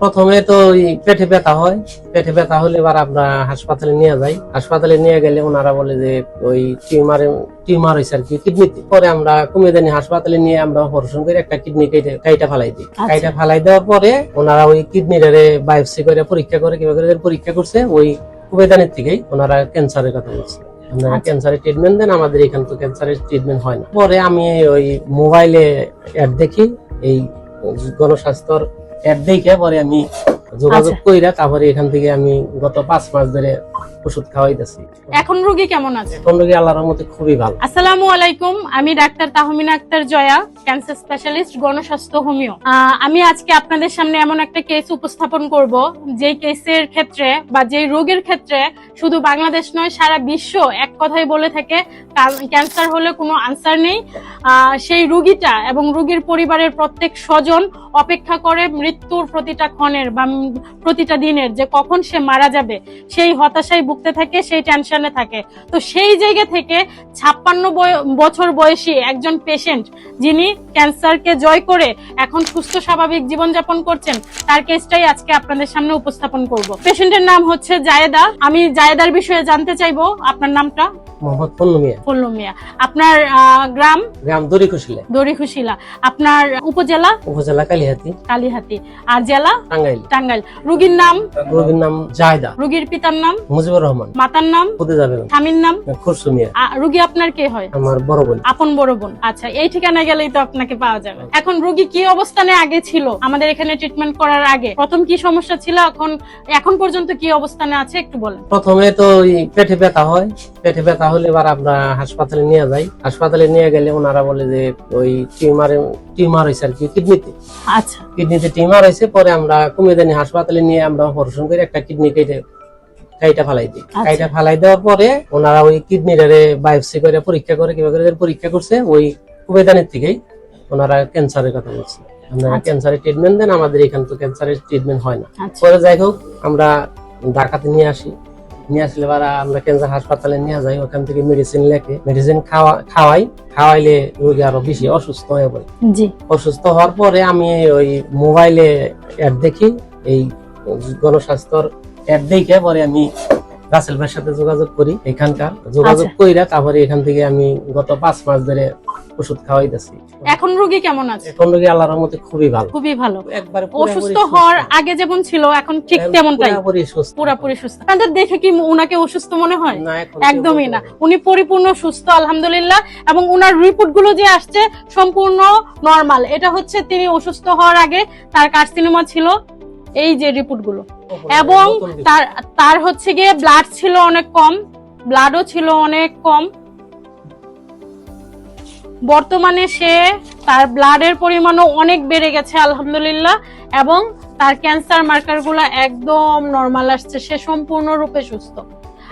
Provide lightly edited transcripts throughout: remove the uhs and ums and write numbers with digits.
প্রথমে তো ওই পেটে ব্যথা হয়, পেটে ব্যথা হলে এবার আমরা হাসপাতালে নিয়ে যাই। হাসপাতালে নিয়ে গেলে ওনারা বলে যে ওই টিউমার হয়েছে আর কি কিডনিতে। পরে আমরা কুমিল্লানি হাসপাতালে নিয়ে আমরা অপারেশন করে একটা কিডনি কাইটা ফালাই দিই। কাইটা ফালাই দেওয়ার পরে ওনারা ওই কিডনিটারে বায়োপসি করে পরীক্ষা করে কিভাবে পরীক্ষা করছে, ওই কুমিল্লানির থেকেই ওনারা ক্যান্সারের কথা বলছে। আপনারা ক্যান্সারের ট্রিটমেন্ট দেন, আমাদের এখানে তো ক্যান্সারের ট্রিটমেন্ট হয় না। পরে আমি ওই মোবাইলে অ্যাড দেখি, এই গণস্বাস্থ্যর অ্যাড দেখে পরে আমি যোগাযোগ কইরা তারপরে এখান থেকে আমি গত 5 মাস ধরে ওষুধ খাওয়াইতেছি। এখন রোগী কেমন আছে? এখন রোগী আল্লাহর রহমতে খুবই ভালো। আসসালামু আলাইকুম, আমি ডাক্তার Tahmina Akter Joya, cancer specialist, Gonoshasthaya homeo. আমি আজকে আপনাদের সামনে এমন একটা কেস উপস্থাপন করব, যেই কেসের ক্ষেত্রে বা যেই রোগের ক্ষেত্রে শুধু বাংলাদেশ নয় সারা বিশ্ব এক কথাই বলে থাকে ক্যান্সার হলে কোনো আনসার নেই। সেই রোগীটা এবং রোগীর পরিবারের প্রত্যেক স্বজন অপেক্ষা করে মৃত্যুর প্রতিটা ক্ষণের বা প্রতিটা দিনের, যে কখন সে মারা যাবে সেই হতাশায় ভুগতে থাকে, সেই টেনশনে থাকে। তো সেই জায়গা থেকে 56 বছর বয়সী একজন পেশেন্ট, যিনি ক্যান্সারকে জয় করে এখন সুস্থ স্বাভাবিক জীবনযাপন করছেন, তার কেসটাই আজকে আপনাদের সামনে উপস্থাপন করব। পেশেন্টের নাম হচ্ছে জায়েদা। আমি জায়েদার বিষয়ে জানতে চাইবো, আপনার নামটা? মোহাম্মদ পল্লু মিয়া। পল্লু মিয়া। আপনার গ্রাম? দড়িখুশিলা। দড়িখুশিলা। আপনার উপজেলা? উপজেলা কালিহাতী। কালিহাতী। আর জেলা? টাঙ্গাইল। টাঙ্গাইল। রোগীর নাম? রোগীর নাম জায়েদা। রোগীর পিতার নাম? মুজিবুর রহমান। মাতার নাম? খুদেজা বেগম। স্বামীর নাম? খুরশু মিয়া। রোগী আপনার কে হয়? আমার বড় বোন। আপন বড় বোন। আচ্ছা, এই ঠিকানা গেলেই তো আপনাকে পাওয়া যাবে। এখন রোগী কি অবস্থানে আগে ছিল আমাদের এখানে ট্রিটমেন্ট করার আগে? প্রথম কি সমস্যা ছিল, এখন পর্যন্ত কি অবস্থানে আছে একটু বলেন। প্রথমে তো ওই পেটে ব্যথা হয়, পেটে ব্যথা হলে এবার আমরা হাসপাতালে নিয়ে যাই। হাসপাতালে নিয়ে গেলে ওনারা বলে যে ওই টিউমার হয়েছে আর কি কিডনিতে। আচ্ছা, কিডনিতে টিউমার হয়েছে। পরে আমরা কুমিল্লানি হাসপাতালে নিয়ে আমরা অপারেশন করে একটা কিডনি কাইটা ফালাই দিই। কাইটা ফালাই দেওয়ার পরে ওনারা ওই কিডনিটারে বায়োপসি করে পরীক্ষা করে কিভাবে পরীক্ষা করছে, ওই কুমিল্লানির থেকেই ওনারা ক্যান্সারের কথা বলছে। আপনারা ক্যান্সারের ট্রিটমেন্ট দেন, আমাদের এখানে তো ক্যান্সারের ট্রিটমেন্ট হয় না। পরে যাই হোক আমরা ঢাকাতে নিয়ে আসি। নিয়ে আসলে আমরা ক্যান্সার হাসপাতালে নিয়ে যাই। ওখান থেকে মেডিসিন লেখে, মেডিসিন খাওয়াইলে রোগী আরো বেশি অসুস্থ হয়ে পড়ে। অসুস্থ হওয়ার পরে আমি ওই মোবাইলে অ্যাড দেখি, এই গণস্বাস্থ্যর অ্যাড দেখে পরে আমি রাসেল ভাইয়ের সাথে যোগাযোগ করি। এখানকার যোগাযোগ কইরা তারপরে এখান থেকে আমি গত 5 মাস ধরে ওষুধ খাওয়াইতেছি। এখন রোগী কেমন আছে? এখন রোগী আল্লাহর রহমতে খুবই ভালো। খুবই ভালো। একবারে অসুস্থ হওয়ার আগে যেমন ছিল এখন ঠিক তেমনটাই, পুরোপুরি সুস্থ। আপনাদের দেখে কি উনাকে অসুস্থ মনে হয়? না, একদমই না। উনি পরিপূর্ণ সুস্থ আলহামদুলিল্লাহ, এবং উনার রিপোর্ট গুলো যে আসছে সম্পূর্ণ নরমাল। এটা হচ্ছে তিনি অসুস্থ হওয়ার আগে তার কার্সিনোমা ছিল, এই যে রিপোর্ট গুলো, এবং তার হচ্ছে গিয়ে ব্লাড ছিল অনেক কম, ব্লাডও ছিল অনেক কম। বর্তমানে তার ব্লাডের পরিমাণও অনেক বেড়ে গেছে আলহামদুলিল্লাহ, এবং তার ক্যান্সার মার্কার গুলা একদম নরমাল আসছে, সে সম্পূর্ণরূপে সুস্থ।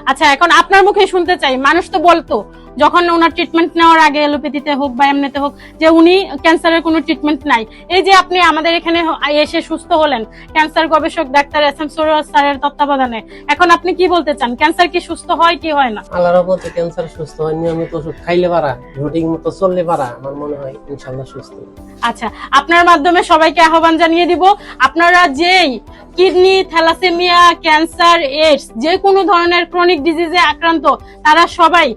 আচ্ছা, এখন আপনার মুখে শুনতে চাই, মানুষ তো বলতো যখন ওনার ট্রিটমেন্ট নেওয়ার আগে এলোপ্যাথিতে হোক বা এমনিতে হোক যে উনি ক্যান্সারের কোনো ট্রিটমেন্ট নাই। এই যে আপনি আমাদের এখানে এসে সুস্থ হলেন ক্যান্সার গবেষক ডাক্তার এস.এম. সরোয়ার স্যারের তত্ত্বাবধানে, এখন আপনি কি বলতে চান, ক্যান্সার কি সুস্থ হয় কি হয় না? আল্লাহর রহমতে ক্যান্সার সুস্থ হয়, নিয়মিত ওষুধ খাইলে পারা, রুটিন মতো চললে পারা, আমার মনে হয় ইনশাআল্লাহ সুস্থ। আচ্ছা, আপনার মাধ্যমে সবাইকে আহ্বান জানিয়ে দিব, আপনারা যেই কিডনি, থ্যালাসেমিয়া, ক্যান্সার, এইডস, যে কোনো ধরনের ক্রনিক ডিজিজে আক্রান্ত, তারা সবাই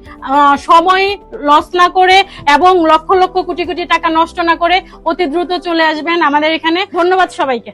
সময় লস না করে এবং লক্ষ লক্ষ কোটি কোটি টাকা নষ্ট না করে অতি দ্রুত চলে আসবেন আমাদের এখানে। ধন্যবাদ সবাইকে।